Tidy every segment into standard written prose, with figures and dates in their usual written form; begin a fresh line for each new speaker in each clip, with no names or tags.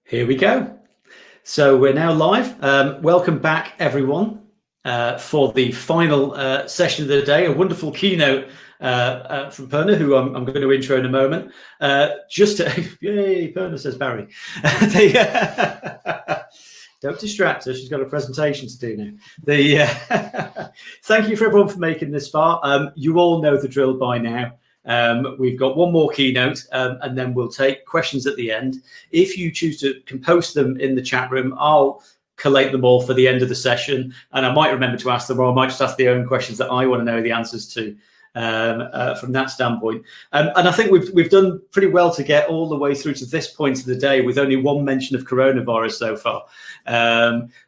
Here we go. So we're now live. Welcome back, everyone, for the final session of the day. A wonderful keynote from Purna, who I'm going to intro in a moment. Yay, Purna, says Barry. Don't distract her. She's got a presentation to do now. Thank you for everyone for making this far. You all know the drill by now. We've got one more keynote and then we'll take questions at the end. If you choose to post them in the chat room, I'll collate them all for the end of the session, and I might remember to ask them, or I might just ask their own questions that I want to know the answers to from that standpoint. And I think we've done pretty well to get all the way through to this point of the day with only one mention of coronavirus so far.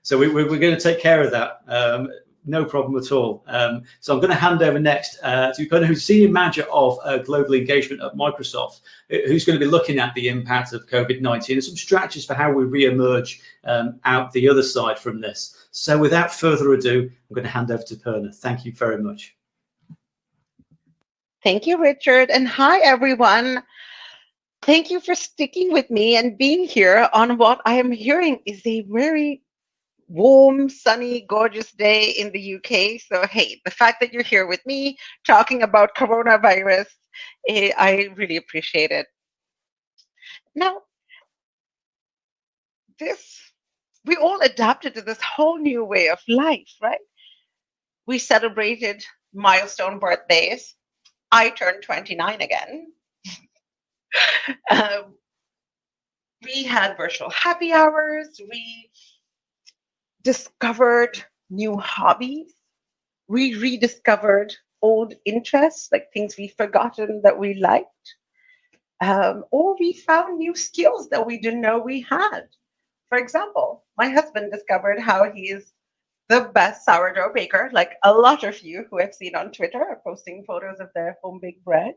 So we're going to take care of that. No problem at all. So I'm going to hand over next to Purna, who's Senior Manager of Global Engagement at Microsoft, who's going to be looking at the impact of COVID-19 and some strategies for how we re-emerge out the other side from this. So without further ado, I'm going to hand over to Purna. Thank you very much.
Thank you, Richard. And hi, everyone. Thank you for sticking with me and being here on what I am hearing is a very warm, sunny, gorgeous day in the UK. So, hey, the fact that you're here with me talking about coronavirus, I really appreciate it. Now, we all adapted to this whole new way of life, right? We celebrated milestone birthdays. I turned 29 again. We had virtual happy hours. We discovered new hobbies. We rediscovered old interests, like things we've forgotten that we liked. Or we found new skills that we didn't know we had. For example, my husband discovered how he is the best sourdough baker, like a lot of you who I've seen on Twitter are posting photos of their home baked bread.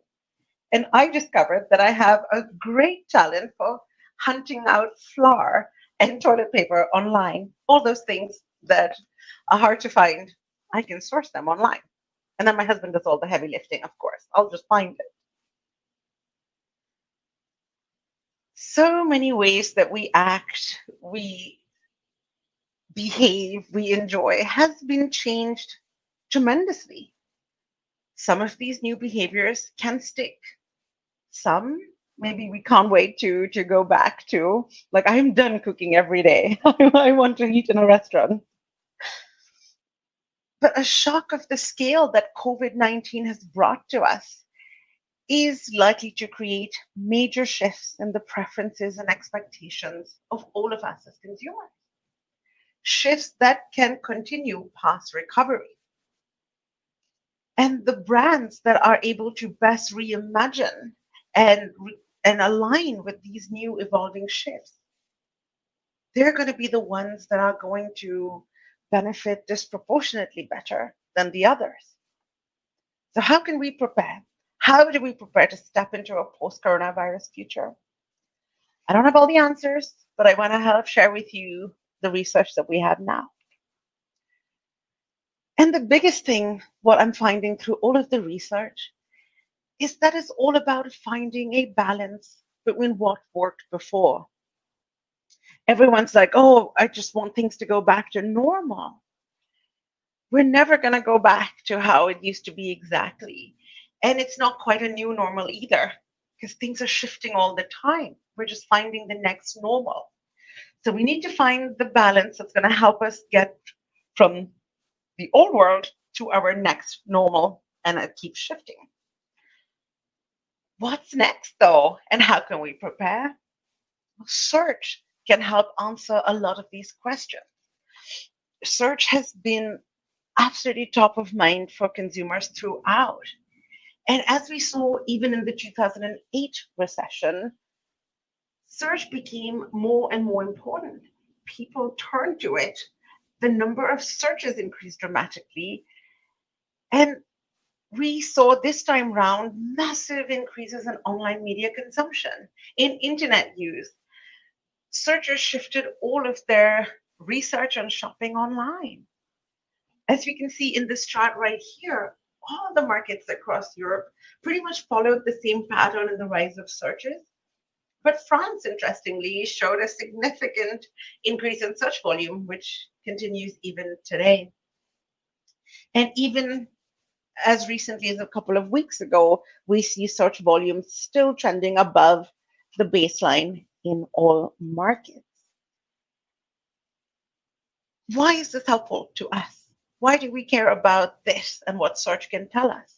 And I discovered that I have a great talent for hunting out flour and toilet paper online. All those things that are hard to find, I can source them online. And then my husband does all the heavy lifting, of course. I'll just find it. So many ways that we act, we behave, we enjoy has been changed tremendously. Some of these new behaviors can stick. Some maybe we can't wait to go back to. Like, I'm done cooking every day. I want to eat in a restaurant. But a shock of the scale that COVID-19 has brought to us is likely to create major shifts in the preferences and expectations of all of us as consumers. Shifts that can continue past recovery. And the brands that are able to best reimagine and align with these new evolving shifts, they're going to be the ones that are going to benefit disproportionately better than the others. So how can we prepare? How do we prepare to step into a post-coronavirus future? I don't have all the answers, but I want to help share with you the research that we have now. And the biggest thing, what I'm finding through all of the research, is that it's all about finding a balance between what worked before. Everyone's like, oh, I just want things to go back to normal. We're never going to go back to how it used to be exactly. And it's not quite a new normal either, because things are shifting all the time. We're just finding the next normal. So we need to find the balance that's going to help us get from the old world to our next normal, and it keeps shifting. What's next, though, and how can we prepare? Search can help answer a lot of these questions. Search has been absolutely top of mind for consumers throughout. And as we saw even in the 2008 recession, search became more and more important. People turned to it. The number of searches increased dramatically. And we saw this time round massive increases in online media consumption, in internet use. Searchers shifted all of their research on shopping online. As we can see in this chart right here, all the markets across Europe pretty much followed the same pattern in the rise of searches. But France, interestingly, showed a significant increase in search volume, which continues even today. And even as recently as a couple of weeks ago, we see search volumes still trending above the baseline in all markets. Why is this helpful to us? Why do we care about this and what search can tell us?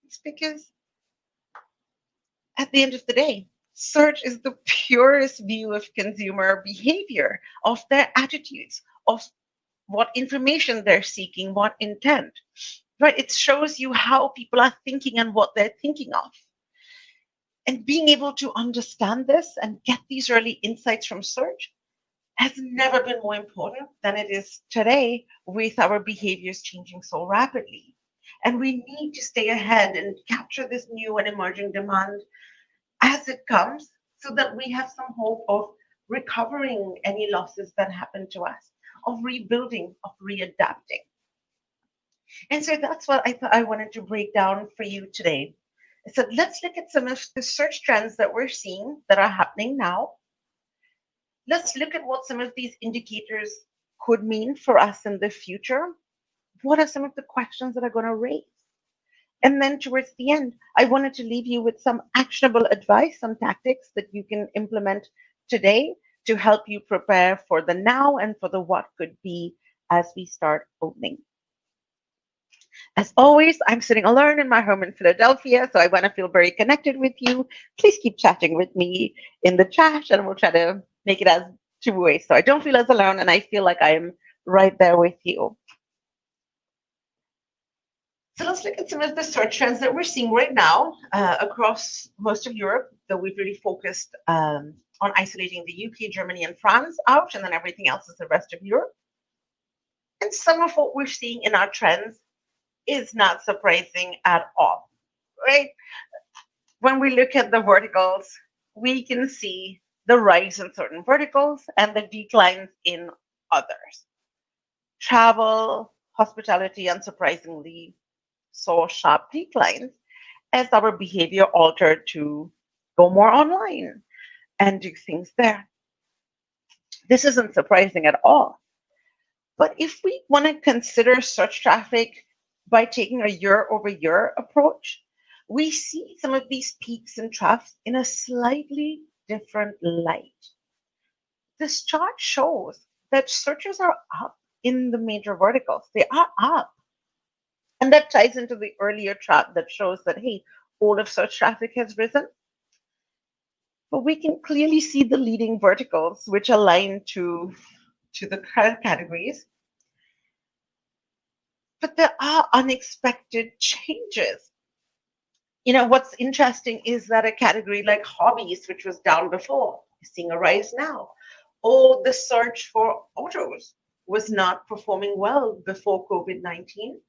It's because at the end of the day, search is the purest view of consumer behavior, of their attitudes, of what information they're seeking, what intent. Right? It shows you how people are thinking and what they're thinking of. And being able to understand this and get these early insights from search has never been more important than it is today with our behaviors changing so rapidly. And we need to stay ahead and capture this new and emerging demand as it comes so that we have some hope of recovering any losses that happen to us, of rebuilding, of readapting. And so that's what I thought I wanted to break down for you today. So let's look at some of the search trends that we're seeing that are happening now. Let's look at what some of these indicators could mean for us in the future. What are some of the questions that are going to raise? And then towards the end, I wanted to leave you with some actionable advice, some tactics that you can implement today to help you prepare for the now and for the what could be as we start opening. As always, I'm sitting alone in my home in Philadelphia, so I want to feel very connected with you. Please keep chatting with me in the chat, and we'll try to make it as two-way so I don't feel as alone and I feel like I'm right there with you. So let's look at some of the search trends that we're seeing right now across most of Europe, though we've really focused on isolating the UK, Germany, and France out, and then everything else is the rest of Europe. And some of what we're seeing in our trends is not surprising at all, right? When we look at the verticals, we can see the rise in certain verticals and the declines in others. Travel, hospitality, unsurprisingly, saw sharp declines as our behavior altered to go more online and do things there. This isn't surprising at all. But if we want to consider search traffic by taking a year-over-year approach, we see some of these peaks and troughs in a slightly different light. This chart shows that searches are up in the major verticals. They are up. And that ties into the earlier chart that shows that, hey, all of search traffic has risen. But we can clearly see the leading verticals, which align to the categories. But there are unexpected changes. You know, what's interesting is that a category like hobbies, which was down before, is seeing a rise now. Or the search for autos was not performing well before COVID-19.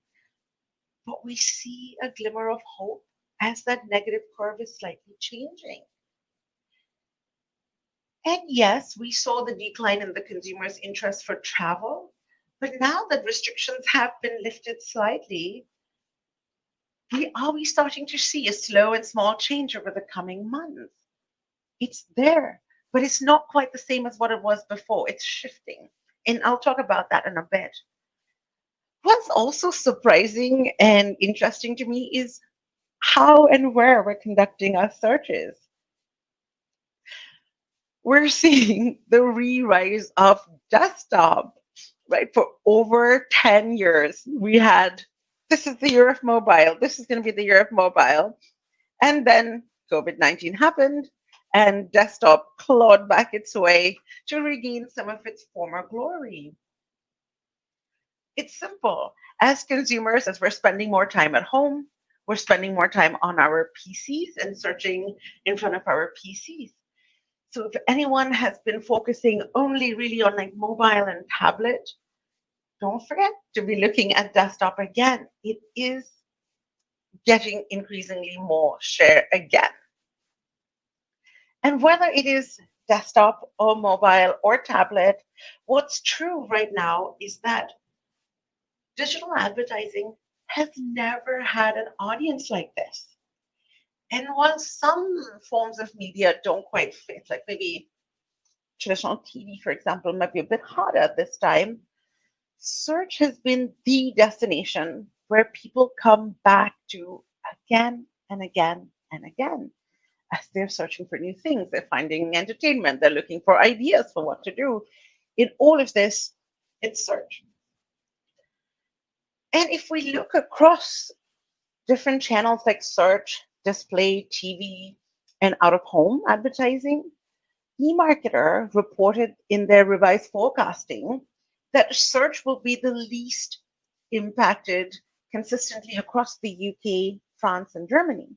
But we see a glimmer of hope as that negative curve is slightly changing. And yes, we saw the decline in the consumers' interest for travel. But now that restrictions have been lifted slightly, we are starting to see a slow and small change over the coming months. It's there, but it's not quite the same as what it was before. It's shifting. And I'll talk about that in a bit. What's also surprising and interesting to me is how and where we're conducting our searches. We're seeing the re-rise of desktop. Right, for over 10 years, we had, this is the year of mobile, this is going to be the year of mobile. And then COVID-19 happened and desktop clawed back its way to regain some of its former glory. It's simple. As consumers, as we're spending more time at home, we're spending more time on our PCs and searching in front of our PCs. So if anyone has been focusing only really on like mobile and tablet, don't forget to be looking at desktop again. It is getting increasingly more share again. And whether it is desktop or mobile or tablet, what's true right now is that digital advertising has never had an audience like this. And while some forms of media don't quite fit, like maybe traditional TV, for example, might be a bit harder at this time, search has been the destination where people come back to again and again and again as they're searching for new things. They're finding entertainment, they're looking for ideas for what to do. In all of this, it's search. And if we look across different channels like search, display, TV, and out of home advertising, eMarketer reported in their revised forecasting that search will be the least impacted consistently across the UK, France, and Germany.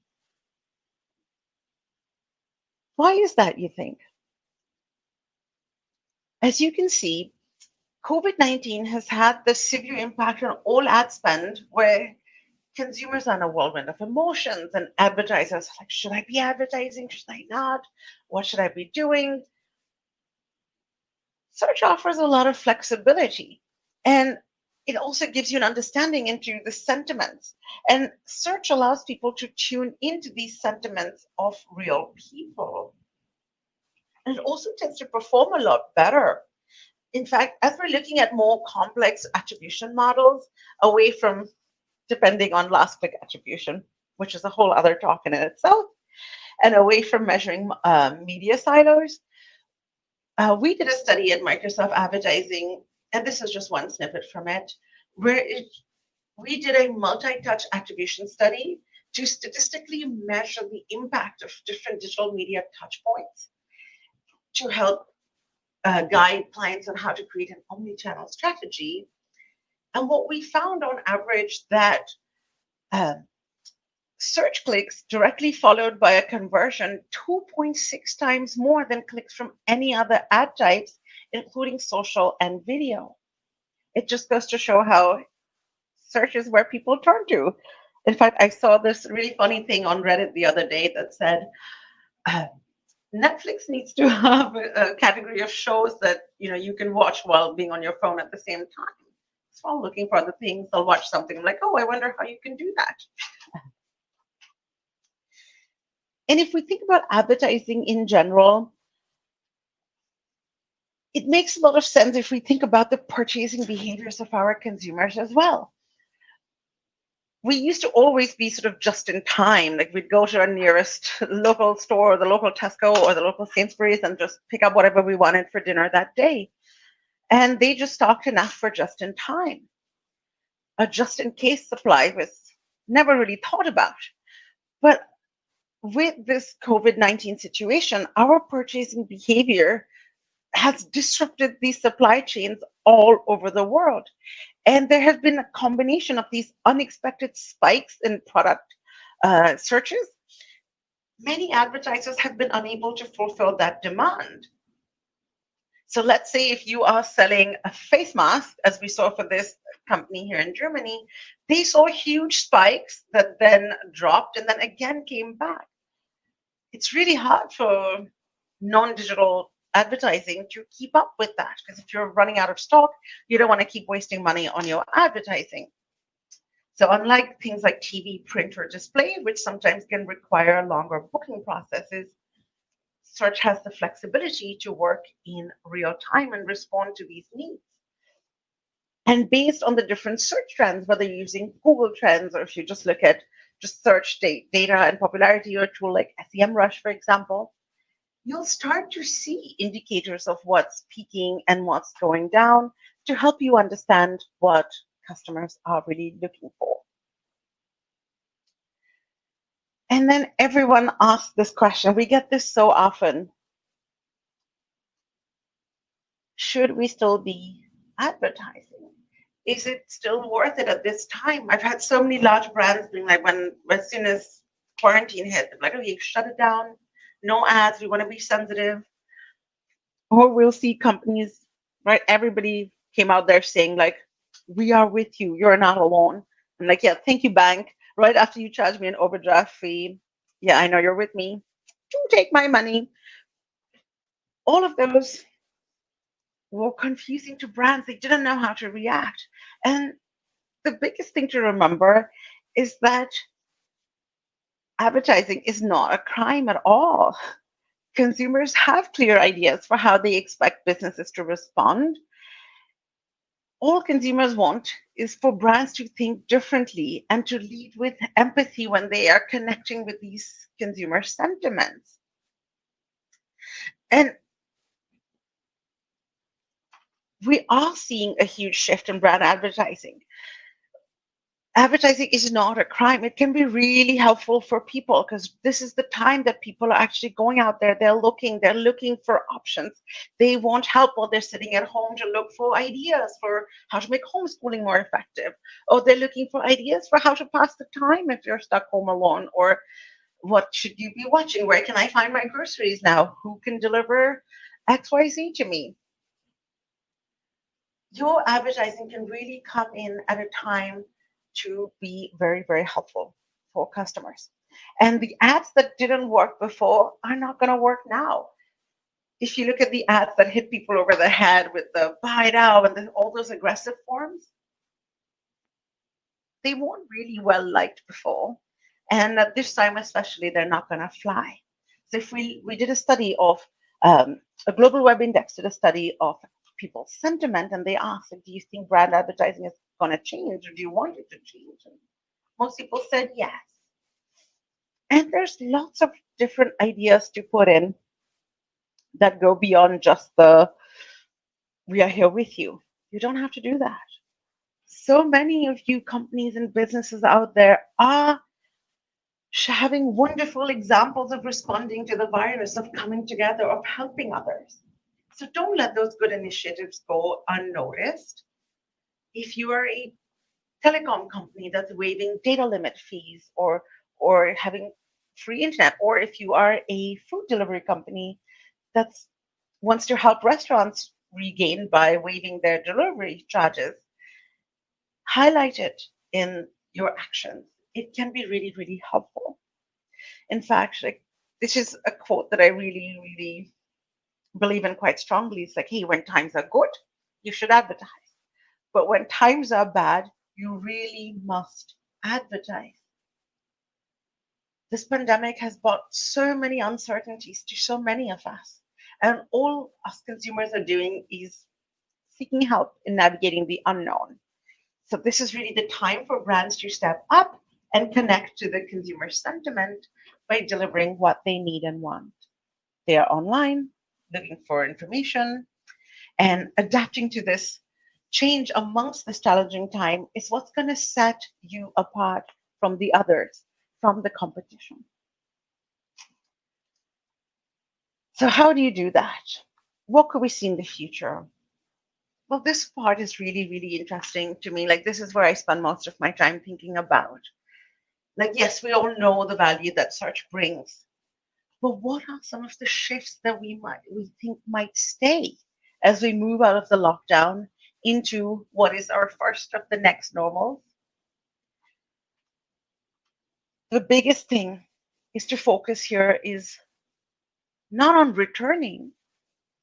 Why is that, you think? As you can see, COVID-19 has had this severe impact on all ad spend, where consumers are in a whirlwind of emotions, and advertisers are like, should I be advertising? Should I not? What should I be doing? Search offers a lot of flexibility, and it also gives you an understanding into the sentiments. And search allows people to tune into these sentiments of real people. And it also tends to perform a lot better. In fact, as we're looking at more complex attribution models, away from depending on last click attribution, which is a whole other talk in itself, and away from measuring media silos, we did a study at Microsoft Advertising, and this is just one snippet from it, where we did a multi-touch attribution study to statistically measure the impact of different digital media touch points to help guide clients on how to create an omni-channel strategy. And what we found on average that search clicks directly followed by a conversion 2.6 times more than clicks from any other ad types, including social and video. It just goes to show how search is where people turn to. In fact, I saw this really funny thing on Reddit the other day that said, Netflix needs to have a category of shows that you can watch while being on your phone at the same time. So I'm looking for other things. I'll watch something. I'm like, oh, I wonder how you can do that. And if we think about advertising in general, it makes a lot of sense if we think about the purchasing behaviors of our consumers as well. We used to always be sort of just in time. Like we'd go to our nearest local store, the local Tesco or the local Sainsbury's, and just pick up whatever we wanted for dinner that day. And they just stocked enough for just in time. A just in case supply was never really thought about. But with this COVID-19 situation, our purchasing behavior has disrupted these supply chains all over the world. And there has been a combination of these unexpected spikes in product searches. Many advertisers have been unable to fulfill that demand. So let's say if you are selling a face mask, as we saw for this company here in Germany, they saw huge spikes that then dropped and then again came back. It's really hard for non-digital advertising to keep up with that, because if you're running out of stock, you don't want to keep wasting money on your advertising. So unlike things like TV, print, or display, which sometimes can require longer booking processes, search has the flexibility to work in real time and respond to these needs. And based on the different search trends, whether you're using Google Trends or if you just look at just search data and popularity, or a tool like SEMrush, for example, you'll start to see indicators of what's peaking and what's going down to help you understand what customers are really looking for. And then everyone asks this question. We get this so often. Should we still be advertising? Is it still worth it at this time? I've had so many large brands being like, as soon as quarantine hit, like, okay, shut it down. No ads. We want to be sensitive. Or we'll see companies, right? Everybody came out there saying like, we are with you. You're not alone. I'm like, yeah, thank you, bank. Right after you charge me an overdraft fee. Yeah, I know you're with me. Do take my money. All of those were confusing to brands. They didn't know how to react. And the biggest thing to remember is that Advertising is not a crime at all. Consumers have clear ideas for how they expect businesses to respond. All consumers want is for brands to think differently and to lead with empathy when they are connecting with these consumer sentiments. And we are seeing a huge shift in brand advertising. Advertising is not a crime. It can be really helpful for people because this is the time that people are actually going out there. They're looking for options. They want help while they're sitting at home to look for ideas for how to make homeschooling more effective. Or they're looking for ideas for how to pass the time if you're stuck home alone. Or what should you be watching? Where can I find my groceries now? Who can deliver XYZ to me? Your advertising can really come in at a time to be very, very helpful for customers. And the ads that didn't work before are not going to work now. If you look at the ads that hit people over the head with the buy now and all those aggressive forms, they weren't really well liked before. And at this time, especially, they're not going to fly. So if we did a study of a global web index did a study of people's sentiment, and they asked, do you think brand advertising is going to change, or do you want it to change? And most people said yes. And there's lots of different ideas to put in that go beyond just the we are here with you. You don't have to do that. So many of you companies and businesses out there are having wonderful examples of responding to the virus, of coming together, of helping others. So don't let those good initiatives go unnoticed. If you are a telecom company that's waiving data limit fees or having free internet, or if you are a food delivery company that wants to help restaurants regain by waiving their delivery charges, highlight it in your actions. It can be really, really helpful. In fact, like, this is a quote that I really, really believe in quite strongly. It's like, hey, when times are good, you should advertise. But when times are bad, you really must advertise. This pandemic has brought so many uncertainties to so many of us. And all us consumers are doing is seeking help in navigating the unknown. So this is really the time for brands to step up and connect to the consumer sentiment by delivering what they need and want. They are online, looking for information, and adapting to this change amongst this challenging time is what's going to set you apart from the others, from the competition. So how do you do that? What could we see in the future? Well, this part is really, really interesting to me. Like, this is where I spend most of my time thinking about. Like, yes, we all know the value that search brings, but what are some of the shifts that we think might stay as we move out of the lockdown into what is our first of the next normal? The biggest thing is to focus here is not on returning,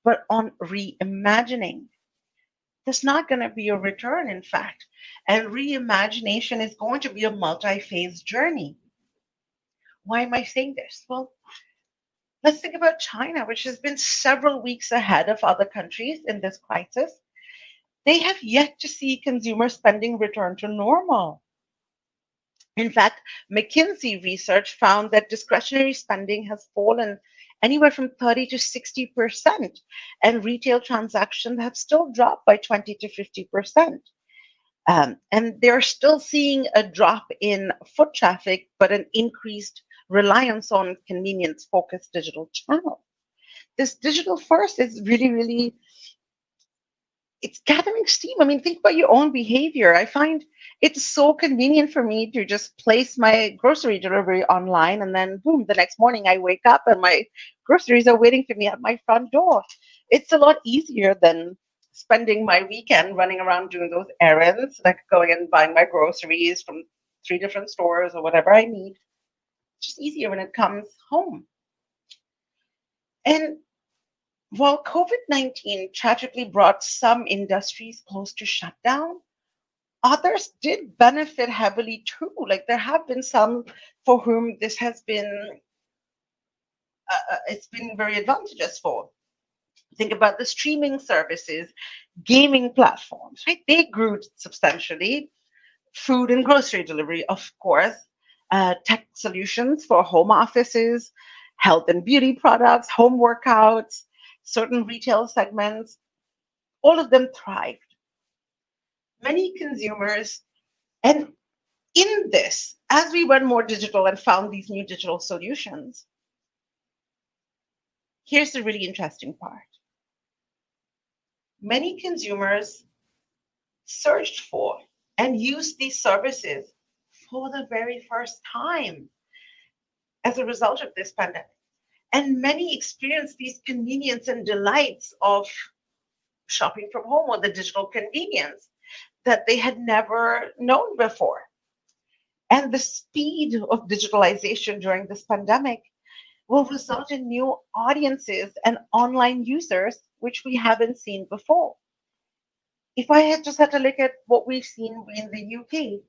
but on reimagining. There's not going to be a return, in fact. And reimagination is going to be a multi-phase journey. Why am I saying this? Well, let's think about China, which has been several weeks ahead of other countries in this crisis. They have yet to see consumer spending return to normal. In fact, McKinsey research found that discretionary spending has fallen anywhere from 30 to 60%, and retail transactions have still dropped by 20 to 50%. And they're still seeing a drop in foot traffic, but an increased reliance on convenience-focused digital channels. This digital first is really, really, it's gathering steam. I mean, think about your own behavior. I find it's so convenient for me to just place my grocery delivery online, and then boom, the next morning I wake up and my groceries are waiting for me at my front door. It's a lot easier than spending my weekend running around doing those errands, like going and buying my groceries from 3 different stores or whatever I need. It's just easier when it comes home. And while COVID-19 tragically brought some industries close to shutdown, Others did benefit heavily too. Like there have been some for whom this has been it's been very advantageous for. Think about the streaming services, gaming platforms, right? They grew substantially. Food and grocery delivery, of course, tech solutions for home offices, health and beauty products, home workouts, certain retail segments, all of them thrived. Many consumers, and in this, as we went more digital and found these new digital solutions, here's the really interesting part. Many consumers searched for and used these services for the very first time as a result of this pandemic. And many experienced these convenience and delights of shopping from home or the digital convenience that they had never known before. And the speed of digitalization during this pandemic will result in new audiences and online users, which we haven't seen before. If I had just had to look at what we've seen in the UK,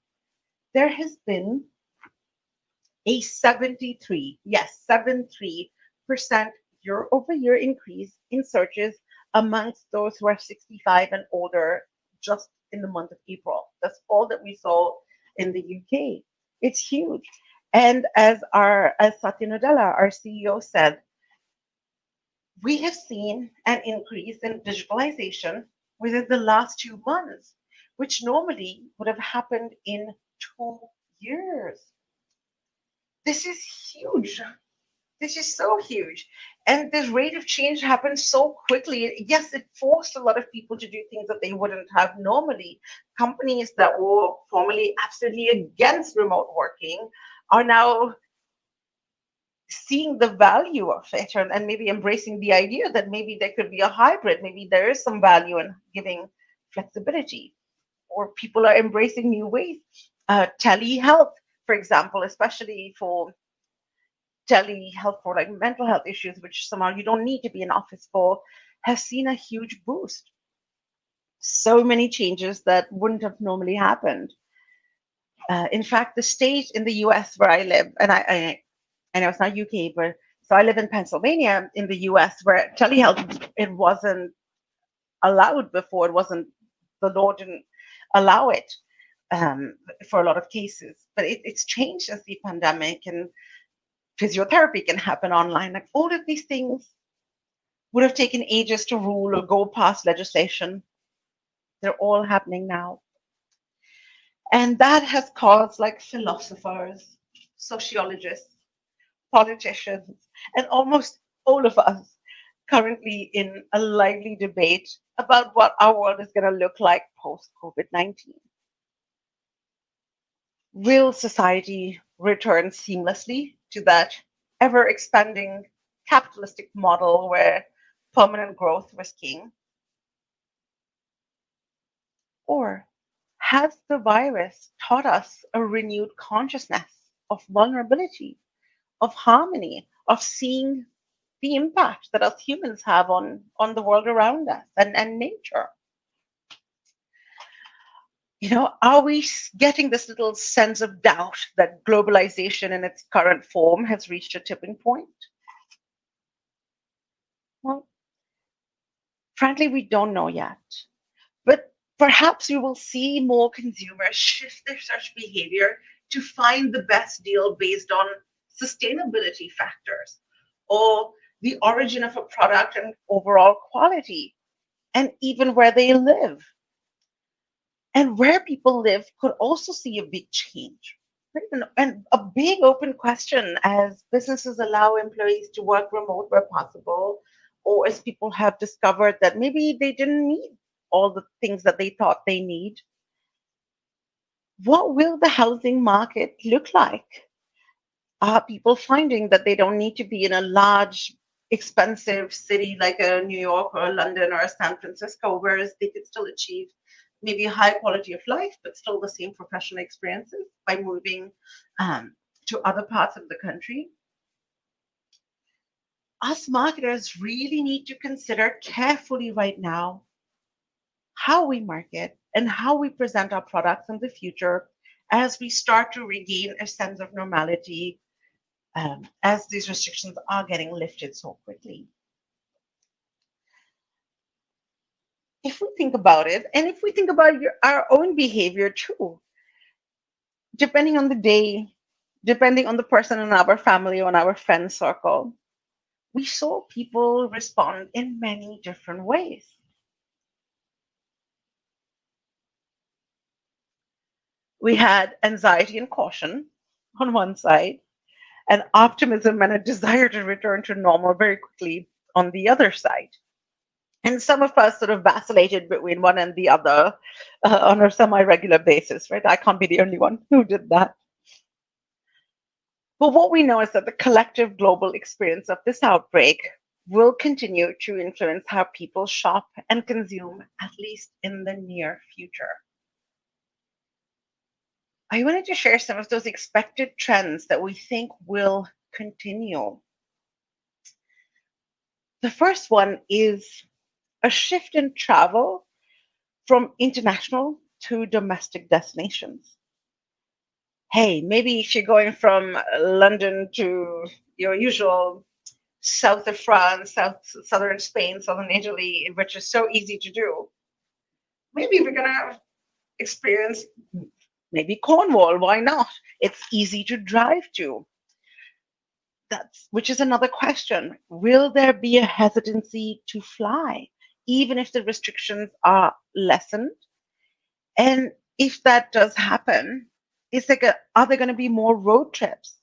there has been a 73, yes, 73% year-over-year increase in searches amongst those who are 65 and older just in the month of April. That's all that we saw in the UK. It's huge. And as Satya Nadella, our CEO, said, we have seen an increase in digitalization within the last 2 months, which normally would have happened in 2 years. This is huge. This is so huge. And this rate of change happened so quickly. Yes, it forced a lot of people to do things that they wouldn't have normally. Companies that were formerly absolutely against remote working are now seeing the value of it and maybe embracing the idea that maybe there could be a hybrid. Maybe there is some value in giving flexibility, or people are embracing new ways. Telehealth, for example, especially for telehealth for like mental health issues, which somehow you don't need to be in office for, has seen a huge boost. So many changes that wouldn't have normally happened. In fact, the state in the US where I live, and I know it's not UK, but so I live in Pennsylvania in the US where telehealth, it wasn't allowed before. It wasn't, the law didn't allow it for a lot of cases. But it's changed as the pandemic, and physiotherapy can happen online. Like all of these things would have taken ages to rule or go past legislation. They're all happening now. And that has caused like philosophers, sociologists, politicians, and almost all of us currently in a lively debate about what our world is going to look like post COVID-19. Will society return seamlessly to that ever expanding capitalistic model where permanent growth was king? Or has the virus taught us a renewed consciousness of vulnerability, of harmony, of seeing the impact that us humans have on the world around us and nature? You know, are we getting this little sense of doubt that globalization in its current form has reached a tipping point? Well, frankly, we don't know yet. But perhaps we will see more consumers shift their search behavior to find the best deal based on sustainability factors or the origin of a product and overall quality, and even where they live. And where people live could also see a big change. Right? And a big open question as businesses allow employees to work remote where possible, or as people have discovered that maybe they didn't need all the things that they thought they need. What will the housing market look like? Are people finding that they don't need to be in a large, expensive city like a New York or a London or a San Francisco, whereas they could still achieve maybe a high quality of life, but still the same professional experiences by moving to other parts of the country? Us marketers really need to consider carefully right now how we market and how we present our products in the future as we start to regain a sense of normality, as these restrictions are getting lifted so quickly. If we think about it, and if we think about our own behavior too, depending on the day, depending on the person in our family or in our friend circle, we saw people respond in many different ways. We had anxiety and caution on one side, and optimism and a desire to return to normal very quickly on the other side. And some of us sort of vacillated between one and the other on a semi-regular basis, right? I can't be the only one who did that. But what we know is that the collective global experience of this outbreak will continue to influence how people shop and consume, at least in the near future. I wanted to share some of those expected trends that we think will continue. The first one is a shift in travel from international to domestic destinations. Hey, maybe if you're going from London to your usual south of France, southern Spain, southern Italy, which is so easy to do, maybe we're going to experience maybe Cornwall. Why not? It's easy to drive to. Which is another question. Will there be a hesitancy to fly, even if the restrictions are lessened? And if that does happen, are there going to be more road trips?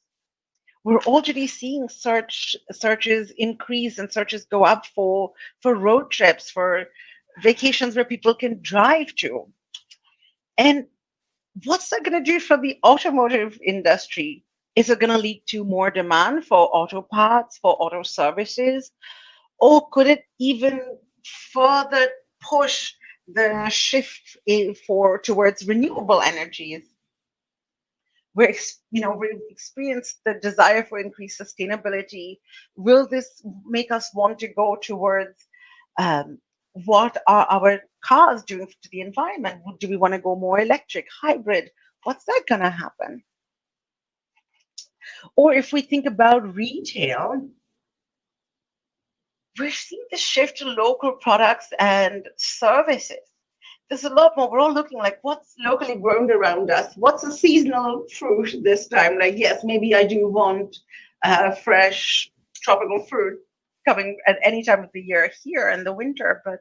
We're already seeing searches increase and searches go up for road trips, for vacations where people can drive to. And what's that going to do for the automotive industry? Is it going to lead to more demand for auto parts, for auto services? Or could it even further push the shift towards renewable energies? We've experienced the desire for increased sustainability. Will this make us want to go towards what are our cars doing to the environment? Do we want to go more electric, hybrid? What's that going to happen? Or if we think about retail, we're seeing the shift to local products and services. There's a lot more. We're all looking like what's locally grown around us. What's a seasonal fruit this time? Like, yes, maybe I do want fresh tropical fruit coming at any time of the year here in the winter, but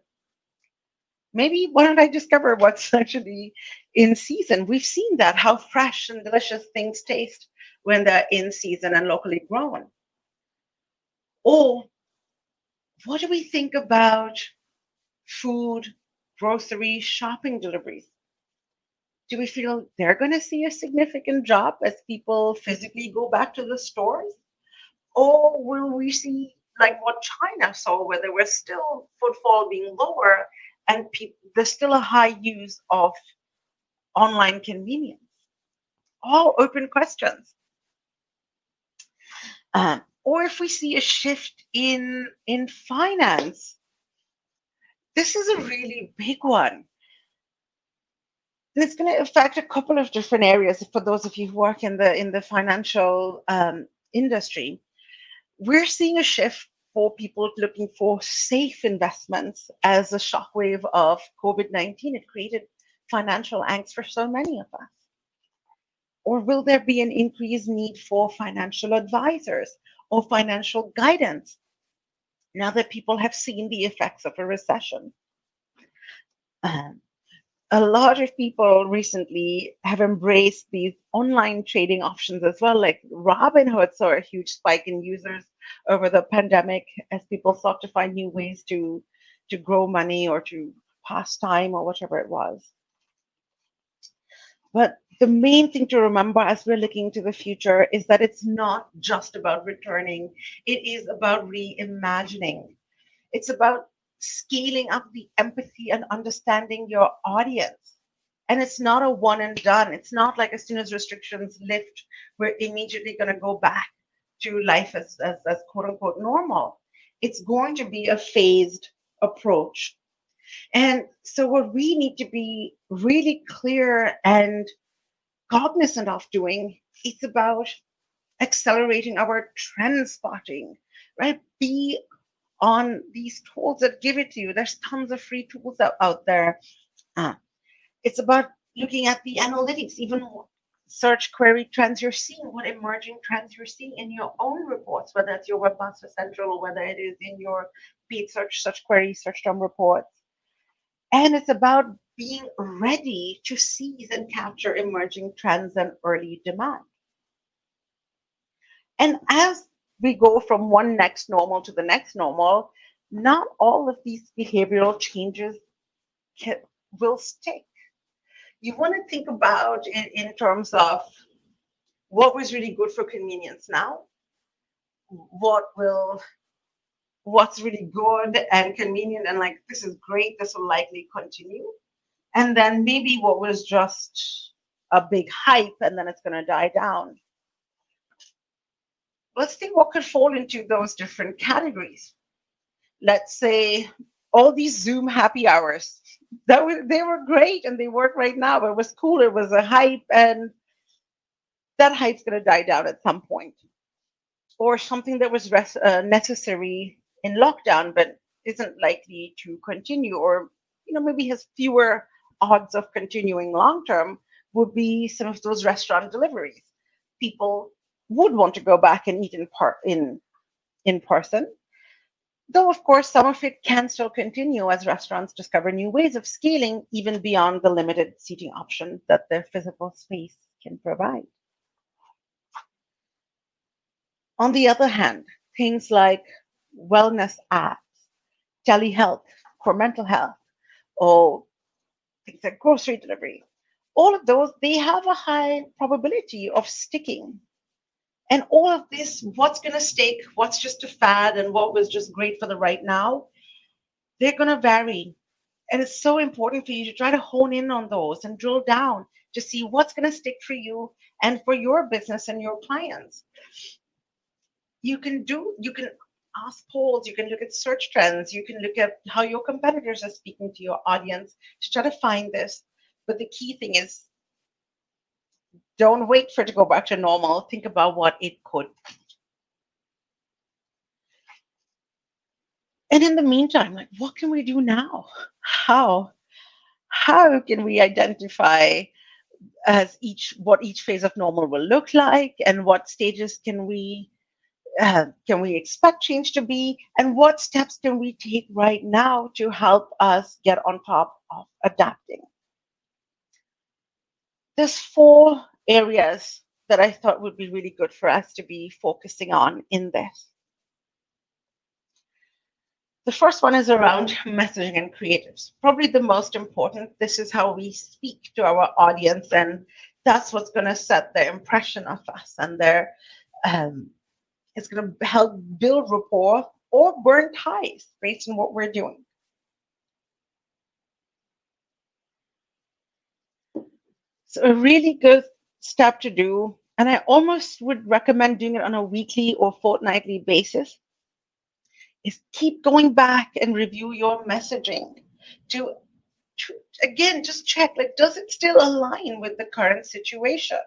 maybe why don't I discover what's actually in season? We've seen that, how fresh and delicious things taste when they're in season and locally grown. Or what do we think about food, grocery, shopping deliveries? Do we feel they're going to see a significant drop as people physically go back to the stores? Or will we see like what China saw, where there was still footfall being lower and there's still a high use of online convenience? All open questions. Or if we see a shift in finance, this is a really big one. And it's going to affect a couple of different areas for those of you who work in the financial industry. We're seeing a shift for people looking for safe investments as a shockwave of COVID-19. It created financial angst for so many of us. Or will there be an increased need for financial advisors or financial guidance now that people have seen the effects of a recession? A lot of people recently have embraced these online trading options as well. Like Robinhood saw a huge spike in users over the pandemic as people sought to find new ways to grow money or to pass time or whatever it was. But the main thing to remember as we're looking to the future is that it's not just about returning. It is about reimagining. It's about scaling up the empathy and understanding your audience. And it's not a one and done. It's not like as soon as restrictions lift, we're immediately going to go back to life as quote unquote normal. It's going to be a phased approach. And so what we need to be really clear and cognizant of doing is about accelerating our trend spotting, right? Be on these tools that give it to you. There's tons of free tools out there. Uh, it's about looking at the analytics, even search query trends you're seeing, what emerging trends you're seeing in your own reports, whether it's your Webmaster Central or whether it is in your paid search query, search term reports. And it's about being ready to seize and capture emerging trends and early demand. And as we go from one next normal to the next normal, not all of these behavioral changes will stick. You want to think about it in terms of what was really good for convenience now, what's really good and convenient and like this is great, this will likely continue, and then maybe what was just a big hype and then it's going to die down. Let's think what could fall into those different categories. Let's say all these Zoom happy hours, they were great and they work right now. It was cool, it was a hype, and that hype's going to die down at some point. Or something that was necessary in lockdown but isn't likely to continue, or maybe has fewer odds of continuing long term, would be some of those restaurant deliveries. People would want to go back and eat in person, though of course some of it can still continue as restaurants discover new ways of scaling even beyond the limited seating options that their physical space can provide. On the other hand, things like wellness apps, telehealth for mental health, or things like grocery delivery, all of those, they have a high probability of sticking. And all of this, what's going to stick, what's just a fad, and what was just great for the right now, they're going to vary. And it's so important for you to try to hone in on those and drill down to see what's going to stick for you and for your business and your clients. You can ask polls, you can look at search trends, you can look at how your competitors are speaking to your audience to try to find this. But the key thing is, don't wait for it to go back to normal. Think about what it could be. And in the meantime, like, what can we do now? How can we identify what each phase of normal will look like, and what stages can we expect change to be, and what steps can we take right now to help us get on top of adapting? There's 4 areas that I thought would be really good for us to be focusing on in this. The first one is around messaging and creatives. Probably the most important. This is how we speak to our audience, and that's what's going to set their impression of us, and it's going to help build rapport or burn ties based on what we're doing. So a really good step to do, and I almost would recommend doing it on a weekly or fortnightly basis, is keep going back and review your messaging to again, just check, like, does it still align with the current situation?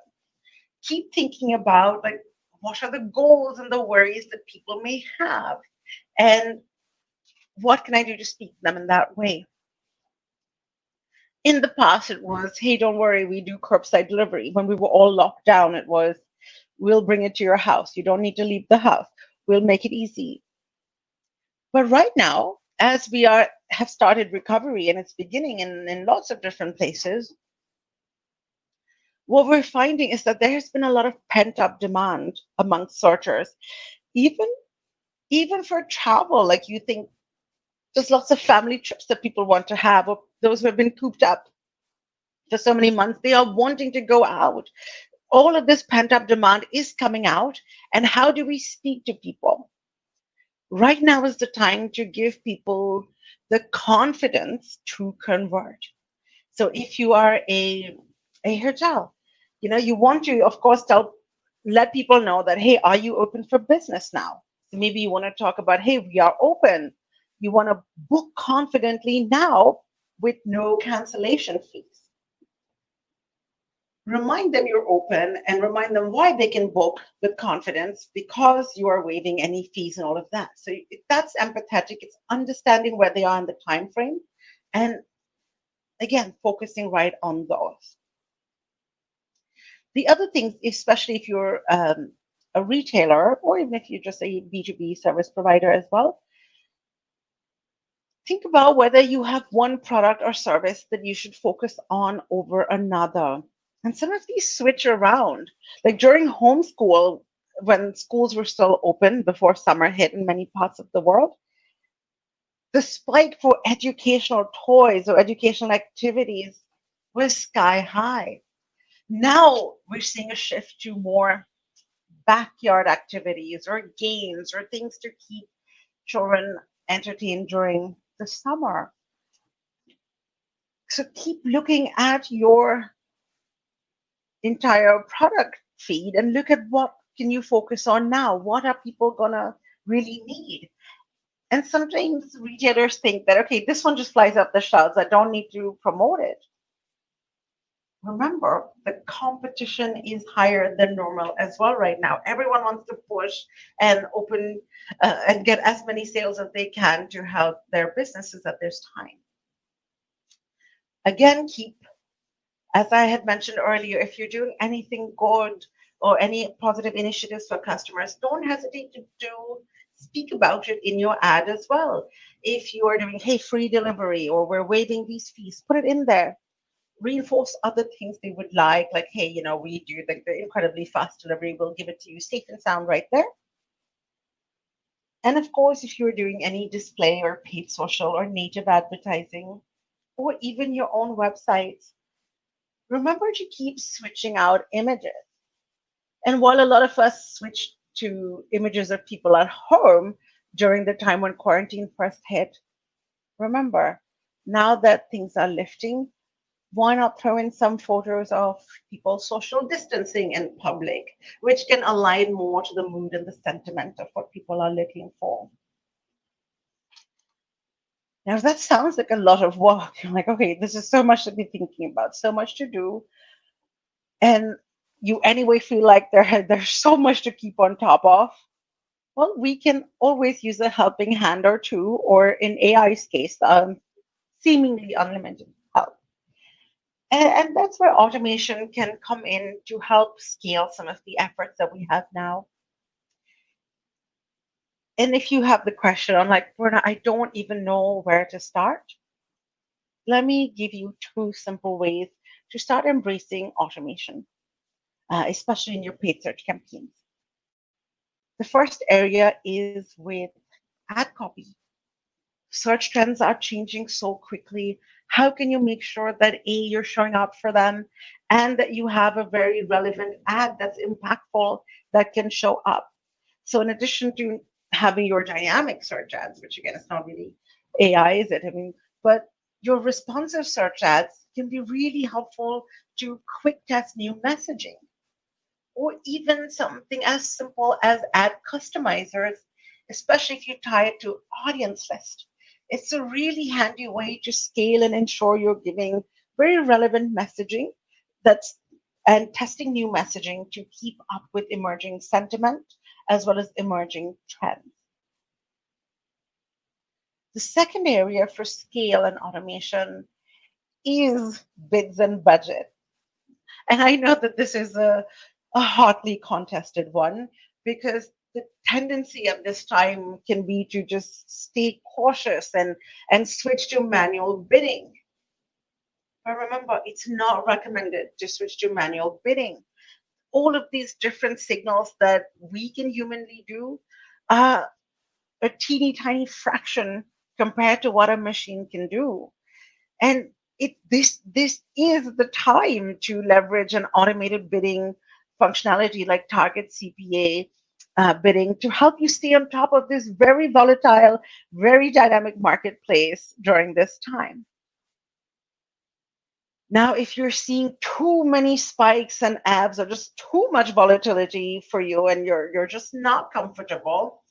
Keep thinking about, like, what are the goals and the worries that people may have, and what can I do to speak to them in that way? In the past, it was, hey, don't worry, we do curbside delivery. When we were all locked down, it was, we'll bring it to your house. You don't need to leave the house. We'll make it easy. But right now, as we have started recovery and it's beginning in lots of different places, what we're finding is that there has been a lot of pent-up demand amongst searchers, even for travel. Like, you think there's lots of family trips that people want to have, or those who have been cooped up for so many months, they are wanting to go out. All of this pent-up demand is coming out. And how do we speak to people? Right now is the time to give people the confidence to convert. So if you are a hotel, you want to, of course, let people know that, hey, are you open for business now? So maybe you want to talk about, hey, we are open. You want to book confidently now with no cancellation fees. Remind them you're open and remind them why they can book with confidence because you are waiving any fees and all of that. So that's empathetic. It's understanding where they are in the time frame and again focusing right on those. The other things, especially if you're a retailer or even if you're just a B2B service provider as well, think about whether you have one product or service that you should focus on over another. And some of these switch around. Like during homeschool, when schools were still open before summer hit in many parts of the world, the spike for educational toys or educational activities was sky high. Now we're seeing a shift to more backyard activities or games or things to keep children entertained during the summer. So keep looking at your entire product feed and look at what can you focus on now. What are people gonna really need? And sometimes retailers think that, okay, this one just flies up the shelves. I don't need to promote it. Remember, the competition is higher than normal as well right now. Everyone wants to push and open and get as many sales as they can to help their businesses at this time. Again, as I had mentioned earlier, if you're doing anything good or any positive initiatives for customers, don't hesitate to speak about it in your ad as well. If you are doing, hey, free delivery or we're waiving these fees, put it in there. Reinforce other things they would like, hey, we do the incredibly fast delivery. We'll give it to you safe and sound right there. And of course, if you're doing any display or paid social or native advertising, or even your own websites, remember to keep switching out images. And while a lot of us switched to images of people at home during the time when quarantine first hit, remember, now that things are lifting, why not throw in some photos of people social distancing in public, which can align more to the mood and the sentiment of what people are looking for? Now, that sounds like a lot of work. You're like, okay, this is so much to be thinking about, so much to do. And you anyway feel like there's so much to keep on top of. Well, we can always use a helping hand or two, or in AI's case, seemingly unlimited help. And that's where automation can come in to help scale some of the efforts that we have now. And if you have the question, I'm like, Purna, I don't even know where to start. Let me give you 2 simple ways to start embracing automation, especially in your paid search campaigns. The first area is with ad copy. Search trends are changing so quickly. How can you make sure that you're showing up for them and that you have a very relevant ad that's impactful that can show up? So in addition to having your dynamic search ads, which again is not really AI, is it? But your responsive search ads can be really helpful to quick test new messaging, or even something as simple as ad customizers, especially if you tie it to audience list. It's a really handy way to scale and ensure you're giving very relevant messaging and testing new messaging to keep up with emerging sentiment as well as emerging trends. The second area for scale and automation is bids and budget. And I know that this is a hotly contested one because the tendency at this time can be to just stay cautious and switch to manual bidding. But remember, it's not recommended to switch to manual bidding. All of these different signals that we can humanly do are a teeny tiny fraction compared to what a machine can do. And this is the time to leverage an automated bidding functionality like target CPA bidding to help you stay on top of this very volatile, very dynamic marketplace during this time. Now, if you're seeing too many spikes and abs or just too much volatility for you and you're just not comfortable,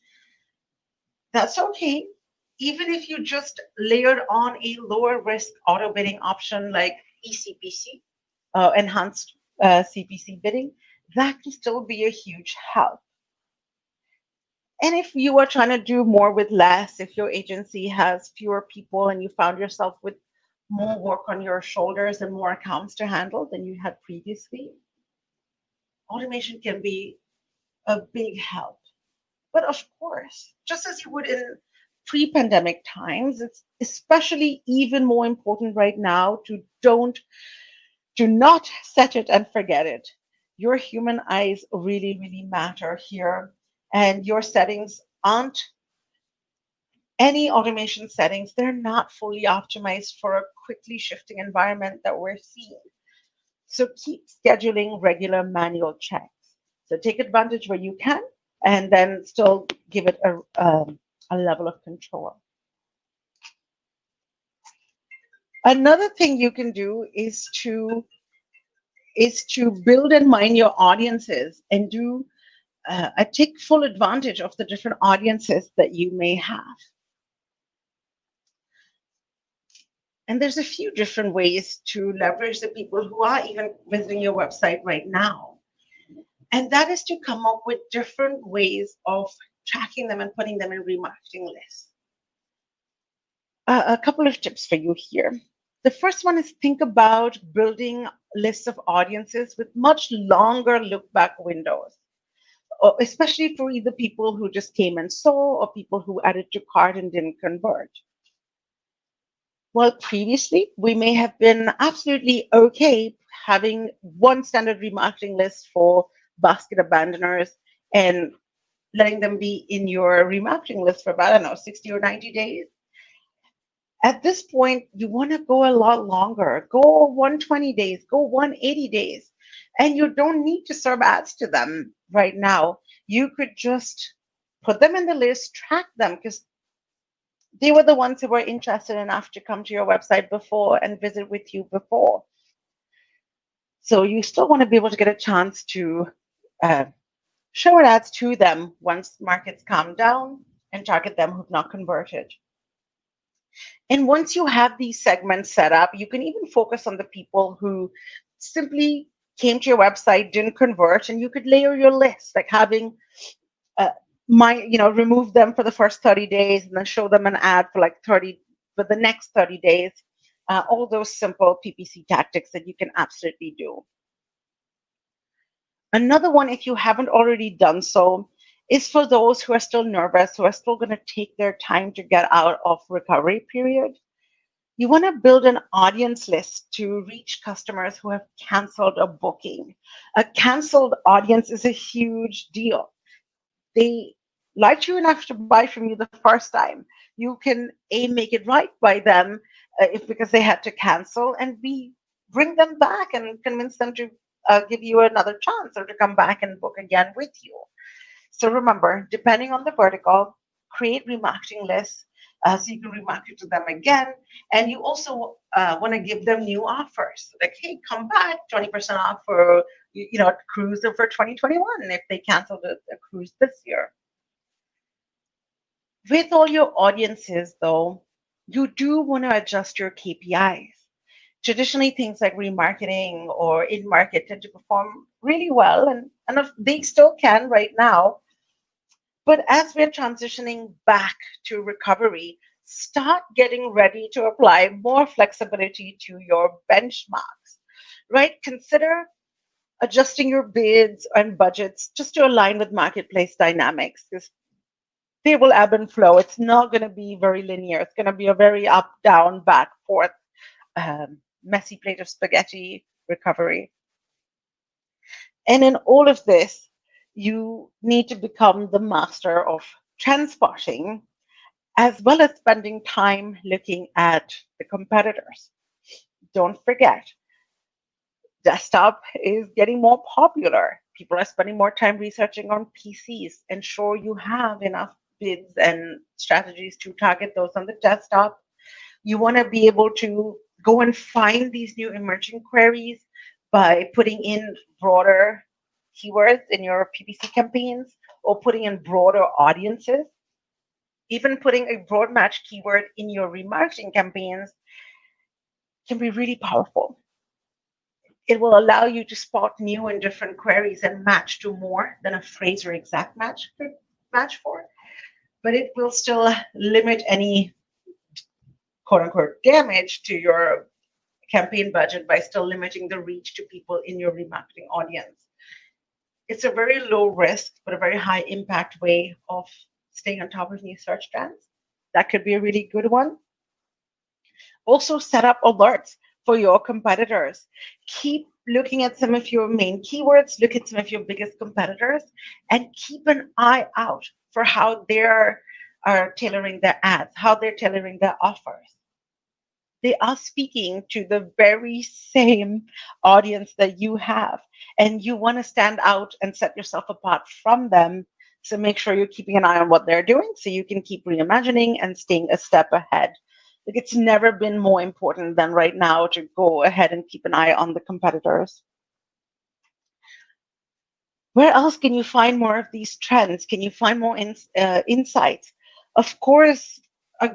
that's okay. even if you just layered on a lower risk auto bidding option like ECPC, enhanced CPC bidding, that can still be a huge help. And if you are trying to do more with less, if your agency has fewer people and you found yourself with more work on your shoulders and more accounts to handle than you had previously, automation can be a big help. But of course, just as you would in pre-pandemic times, it's especially even more important right now to do not set it and forget it. Your human eyes really, really matter here. And your settings aren't any automation settings, they're not fully optimized for a quickly shifting environment that we're seeing. So keep scheduling regular manual checks. So take advantage where you can, and then still give it a level of control. Another thing you can do is to build and mine your audiences and do take full advantage of the different audiences that you may have. And there's a few different ways to leverage the people who are even visiting your website right now. And that is to come up with different ways of tracking them and putting them in remarketing lists. A couple of tips for you here. The first one is think about building lists of audiences with much longer look back windows, especially for either people who just came and saw or people who added to cart and didn't convert. Well, previously, we may have been absolutely okay having one standard remarketing list for basket abandoners and letting them be in your remarketing list for about, I don't know, 60 or 90 days. At this point, you want to go a lot longer. Go 120 days, go 180 days. And you don't need to serve ads to them right now. You could just put them in the list, track them, because they were the ones who were interested enough to come to your website before and visit with you before. So you still want to be able to get a chance to show ads to them once markets calm down and target them who've not converted. And once you have these segments set up, you can even focus on the people who simply came to your website, didn't convert, and you could layer your list, like having remove them for the first 30 days and then show them an ad for the next 30 days. All those simple PPC tactics that you can absolutely do. Another one, if you haven't already done so, is for those who are still nervous, who are still going to take their time to get out of recovery period. You want to build an audience list to reach customers who have canceled a booking. A canceled audience is a huge deal. They liked you enough to buy from you the first time. You can A, make it right by them because they had to cancel, and B, bring them back and convince them to give you another chance or to come back and book again with you. So remember, depending on the vertical, create remarketing lists so you can remarket to them again. And you also want to give them new offers. Like, hey, come back, 20% off for a cruise for 2021 if they canceled a cruise this year. With all your audiences, though, you do want to adjust your KPIs. Traditionally, things like remarketing or in-market tend to perform really well, and they still can right now. But as we're transitioning back to recovery, start getting ready to apply more flexibility to your benchmarks, right? Consider adjusting your bids and budgets just to align with marketplace dynamics, because they will ebb and flow. It's not going to be very linear. It's going to be a very up, down, back, forth, messy plate of spaghetti recovery. And in all of this, you need to become the master of trend spotting, as well as spending time looking at the competitors. Don't forget, desktop is getting more popular. People are spending more time researching on PCs. Ensure you have enough bids and strategies to target those on the desktop. You want to be able to go and find these new emerging queries by putting in broader keywords in your PPC campaigns or putting in broader audiences. even putting a broad match keyword in your remarketing campaigns can be really powerful. It will allow you to spot new and different queries and match to more than a phrase or exact match could match for, but it will still limit any quote unquote damage to your campaign budget by still limiting the reach to people in your remarketing audience. It's a very low risk, but a very high impact way of staying on top of new search trends. That could be a really good one. Also, set up alerts for your competitors. Keep looking at some of your main keywords, look at some of your biggest competitors, and keep an eye out for how they are tailoring their ads, how they're tailoring their offers. They are speaking to the very same audience that you have, and you want to stand out and set yourself apart from them. So make sure you're keeping an eye on what they're doing so you can keep reimagining and staying a step ahead. Like, it's never been more important than right now to go ahead and keep an eye on the competitors. Where else can you find more of these trends? Can you find more insights? Of course,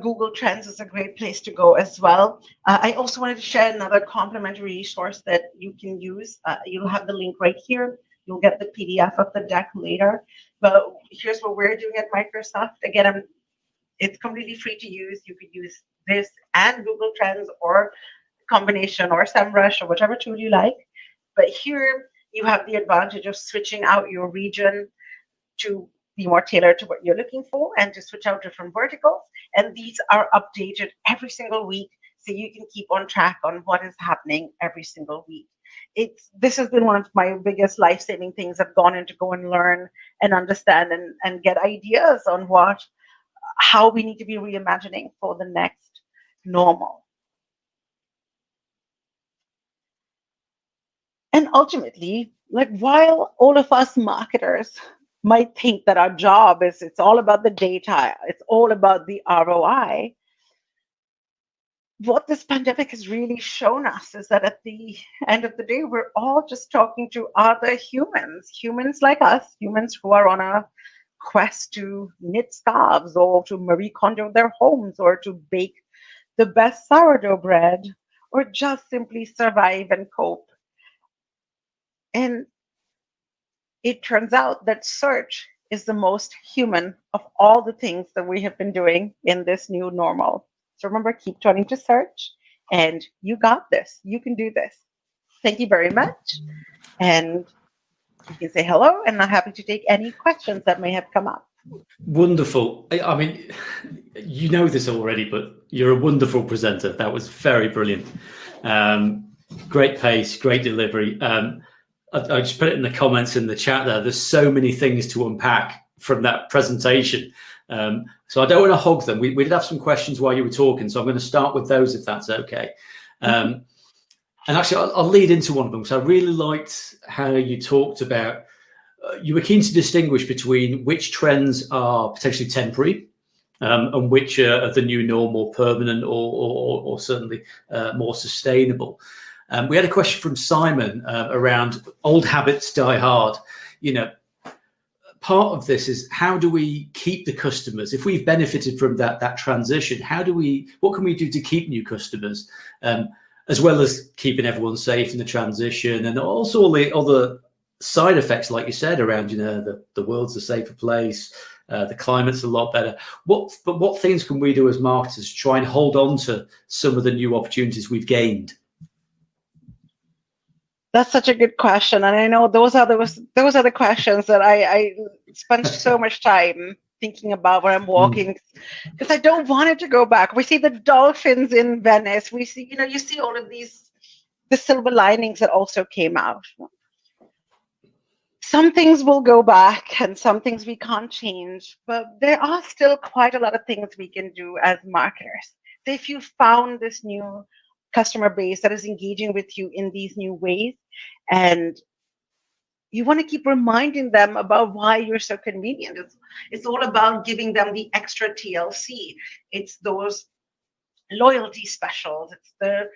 Google Trends is a great place to go as well. I also wanted to share another complimentary resource that you can use. You'll have the link right here. You'll get the PDF of the deck later. But here's what we're doing at Microsoft. Again, it's completely free to use. You could use this and Google Trends or combination or SEMrush or whichever tool you like. But here you have the advantage of switching out your region to be more tailored to what you're looking for and to switch out different verticals. And these are updated every single week, so you can keep on track on what is happening every single week. This has been one of my biggest life-saving things I've gone in to go and learn and understand and get ideas on how we need to be reimagining for the next normal. And ultimately, like, while all of us marketers might think that our job it's all about the data, it's all about the ROI, what this pandemic has really shown us is that at the end of the day, we're all just talking to other humans like us, humans who are on a quest to knit scarves or to Marie Kondo their homes or to bake the best sourdough bread or just simply survive and cope. And it turns out that search is the most human of all the things that we have been doing in this new normal. So remember, keep turning to search, and you got this. You can do this. Thank you very much. And you can say hello, and I'm happy to take any questions that may have come up.
Wonderful. I mean, you know this already, but you're a wonderful presenter. That was very brilliant. Great pace, great delivery. I just put it in the comments in the chat there. There's so many things to unpack from that presentation. So I don't want to hog them. We did have some questions while you were talking, so I'm going to start with those if that's okay. And actually, I'll lead into one of them. So I really liked how you talked about, you were keen to distinguish between which trends are potentially temporary and which are the new normal, permanent, or certainly more sustainable. We had a question from Simon around old habits die hard. You know, part of this is, how do we keep the customers? If we've benefited from that transition, what can we do to keep new customers, as well as keeping everyone safe in the transition, and also all the other side effects, like you said, around, you know, the world's a safer place, the climate's a lot better. What things can we do as marketers to try and hold on to some of the new opportunities we've gained?
That's such a good question, and I know those are the questions that I spend so much time thinking about when I'm walking, because I don't want it to go back. We see the dolphins in Venice. We see, you see all of the silver linings that also came out. Some things will go back, and some things we can't change, but there are still quite a lot of things we can do as marketers. So if you found this new customer base that is engaging with you in these new ways, and you want to keep reminding them about why you're so convenient. It's all about giving them the extra TLC. It's those loyalty specials. It's the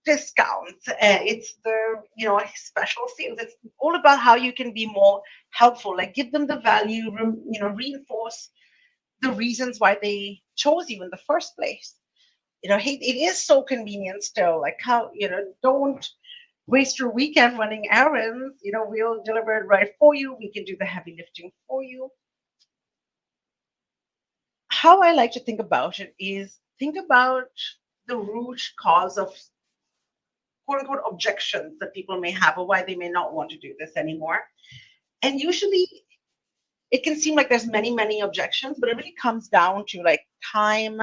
discounts. It's the special sales. It's all about how you can be more helpful. Like, give them the value. Reinforce the reasons why they chose you in the first place. Hey, it is so convenient still. Like, how, don't waste your weekend running errands. We'll deliver it right for you. We can do the heavy lifting for you. How I like to think about it is think about the root cause of quote unquote objections that people may have, or why they may not want to do this anymore. And usually it can seem like there's many objections, but it really comes down to like time,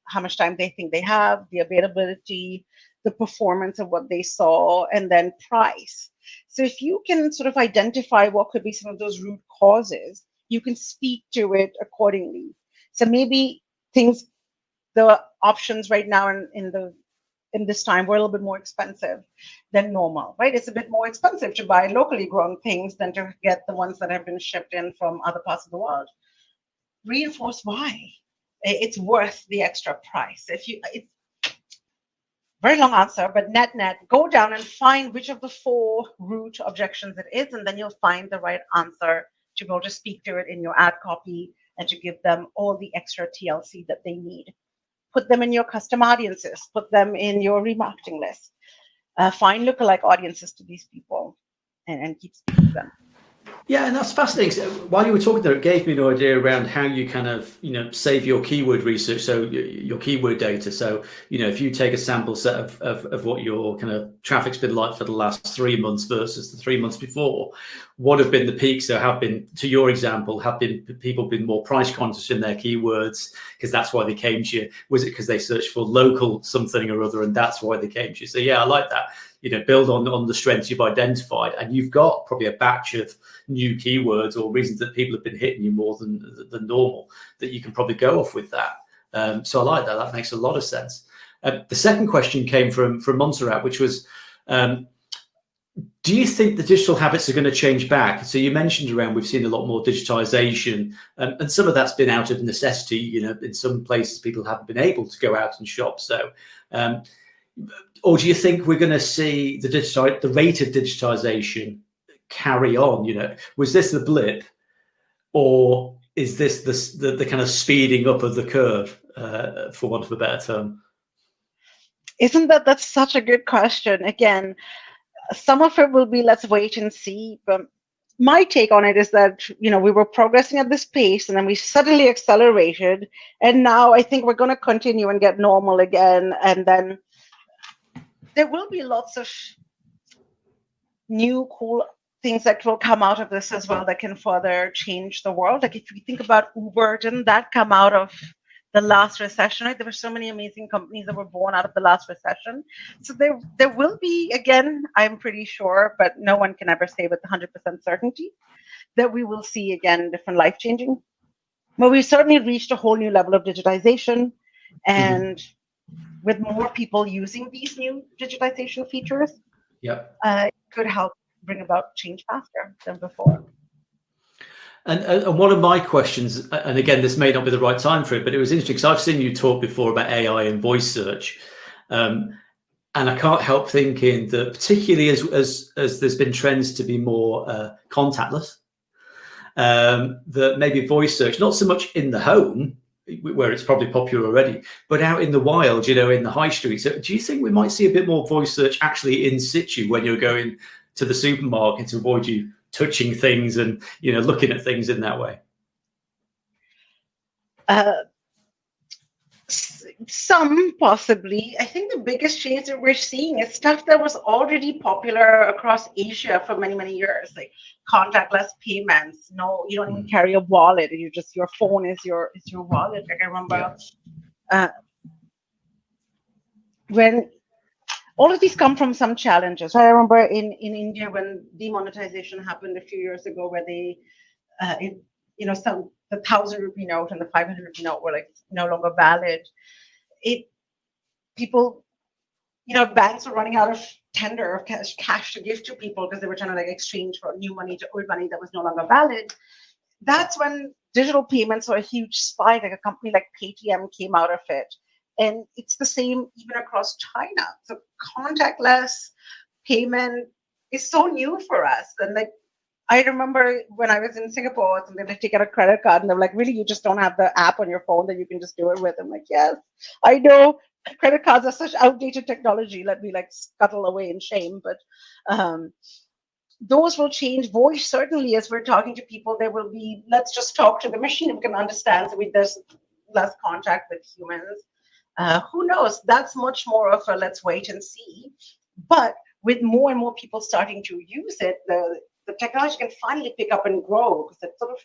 how much time they think they have, the availability, the performance of what they saw, and then price. So if you can sort of identify what could be some of those root causes, you can speak to it accordingly. So maybe the options right now in this time were a little bit more expensive than normal, right? It's a bit more expensive to buy locally grown things than to get the ones that have been shipped in from other parts of the world. Reinforce why it's worth the extra price. It's very long answer, but net, go down and find which of the 4 root objections it is, and then you'll find the right answer to go to speak to it in your ad copy and to give them all the extra TLC that they need. Put them in your custom audiences, put them in your remarketing list. Find lookalike audiences to these people and keep speaking to them.
Yeah, and that's fascinating. So while you were talking there, it gave me an idea around how you kind of, save your keyword research, so your keyword data. So, if you take a sample set of what your kind of traffic's been like for the last 3 months versus the 3 months before, what have been the peaks? So have been, to your example, have been people been more price conscious in their keywords because that's why they came to you? Was it because they searched for local something or other and that's why they came to you? So yeah, I like that. Build on the strengths you've identified, and you've got probably a batch of new keywords or reasons that people have been hitting you more than normal that you can probably go off with that. So I like that. That makes a lot of sense. The second question came from Montserrat, which was, do you think the digital habits are going to change back? So you mentioned around we've seen a lot more digitization, and some of that's been out of necessity. In some places people haven't been able to go out and shop. So. Or do you think we're going to see the rate of digitization carry on? Was this the blip, or is this the kind of speeding up of the curve, for want of a better term?
Isn't that's such a good question? Again, some of it will be let's wait and see. But my take on it is that we were progressing at this pace, and then we suddenly accelerated, and now I think we're going to continue and get normal again, and then. There will be lots of new cool things that will come out of this as well that can further change the world. Like if you think about Uber, didn't that come out of the last recession? Right? There were so many amazing companies that were born out of the last recession. So there will be, again, I'm pretty sure, but no one can ever say with 100% certainty, that we will see again different life-changing. But we've certainly reached a whole new level of digitization, and with more people using these new digitization features, it could help bring about change faster than before.
And one of my questions, and again, this may not be the right time for it, but it was interesting because I've seen you talk before about AI and voice search. And I can't help thinking that particularly as there's been trends to be more contactless, that maybe voice search, not so much in the home, where it's probably popular already, but out in the wild, in the high street. So do you think we might see a bit more voice search actually in situ when you're going to the supermarket to avoid you touching things and, looking at things in that way?
Some possibly. I think the biggest change that we're seeing is stuff that was already popular across Asia for many years, like contactless payments. No, you don't even carry a wallet. Your phone is your wallet. Like I remember when all of these come from some challenges. I remember in India when demonetization happened a few years ago, where they, the 1,000 rupee note and the 500 rupee note were like no longer valid. Banks were running out of tender of cash to give to people because they were trying to exchange for new money to old money that was no longer valid. That's when digital payments saw a huge spike. Like a company like Paytm came out of it. And it's the same even across China. So contactless payment is so new for us. And I remember when I was in Singapore, I was to take out a credit card, and they're like, "Really, you just don't have the app on your phone that you can just do it with?" I'm like, "Yes, I know. Credit cards are such outdated technology. Let me like scuttle away in shame." But um, those will change. Voice certainly, as we're talking to people, there will be. Let's just talk to the machine. We can understand. So there's less contact with humans. Who knows? That's much more of a let's wait and see. But with more and more people starting to use it, the technology can finally pick up and grow, because it sort of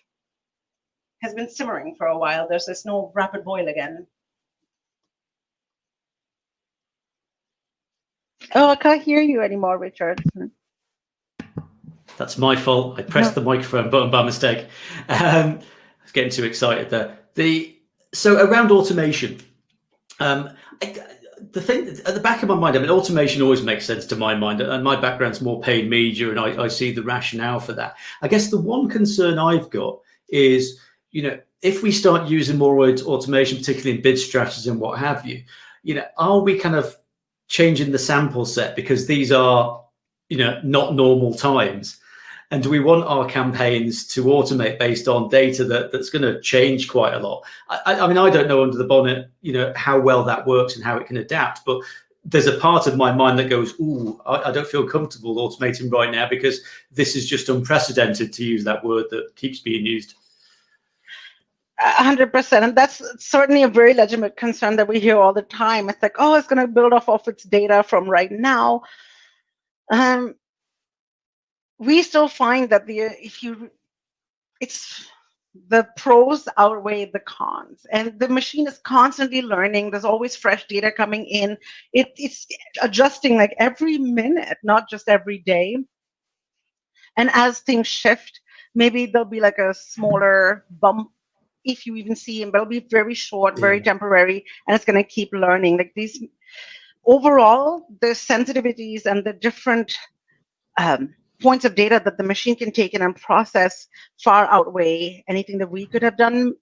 has been simmering for a while. There's this no rapid boil again. Oh, I can't hear you anymore, Richard.
That's my fault. I pressed the microphone button by mistake. I was getting too excited there. So around automation, the thing at the back of my mind, I mean, automation always makes sense to my mind, and my background's more paid media, and I see the rationale for that. I guess the one concern I've got is, if we start using more automation, particularly in bid strategies and what have you, are we kind of changing the sample set because these are, not normal times? And do we want our campaigns to automate based on data that's going to change quite a lot? I mean, I don't know under the bonnet, how well that works and how it can adapt. But there's a part of my mind that goes, ooh, I don't feel comfortable automating right now because this is just unprecedented, to use that word that keeps being used.
100%. And that's certainly a very legitimate concern that we hear all the time. It's like, oh, it's going to build off its data from right now. We still find that the pros outweigh the cons, and the machine is constantly learning. There's always fresh data coming in. It's adjusting like every minute, not just every day. And as things shift, maybe there'll be like a smaller bump, if you even see him, but it'll be very short, very temporary, and it's going to keep learning. Like these, overall, the sensitivities and the different points of data that the machine can take in and process far outweigh anything that we could have done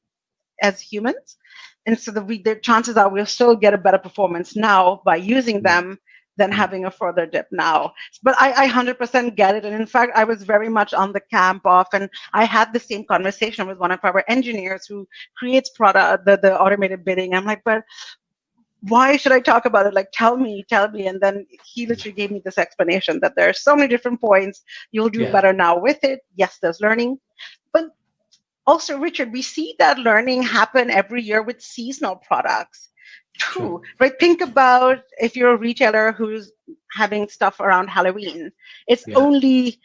as humans. And so the chances are we'll still get a better performance now by using them than having a further dip now. But I 100% get it. And in fact, I was very much on the camp of, and I had the same conversation with one of our engineers who creates the automated bidding. I'm like, but why should I talk about it? Like, tell me. And then he literally gave me this explanation that there are so many different points. You'll do better now with it. Yes, there's learning. But also, Richard, we see that learning happen every year with seasonal products too, right? Think about if you're a retailer who's having stuff around Halloween. It's only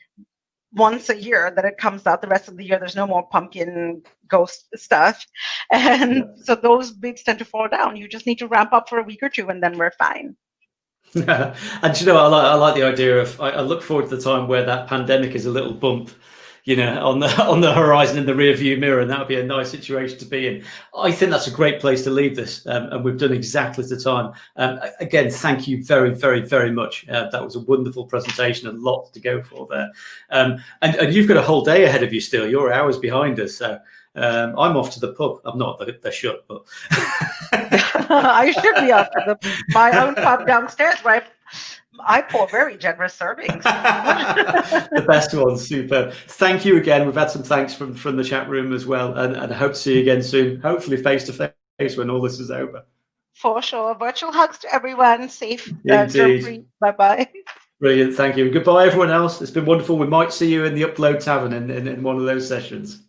once a year that it comes out. The rest of the year, there's no more pumpkin ghost stuff. And so those bids tend to fall down. You just need to ramp up for a week or two, and then we're fine.
And I like the idea of, I look forward to the time where that pandemic is a little bump, on the horizon in the rear view mirror, and that would be a nice situation to be in. I think that's a great place to leave this, and we've done exactly the time. Again, thank you very, very, very much. That was a wonderful presentation, and lots to go for there. And you've got a whole day ahead of you still. You're hours behind us, so I'm off to the pub. I'm not, they're shut, but
I should be off to my own pub downstairs, where I pour very generous servings.
The best ones, super. Thank you again. We've had some thanks from the chat room as well, and I hope to see you again soon, hopefully face to face when all this is over.
For sure. Virtual hugs to everyone. Safe.
Indeed.
Bye-bye.
Brilliant. Thank you. And goodbye, everyone else. It's been wonderful. We might see you in the Upload Tavern in one of those sessions.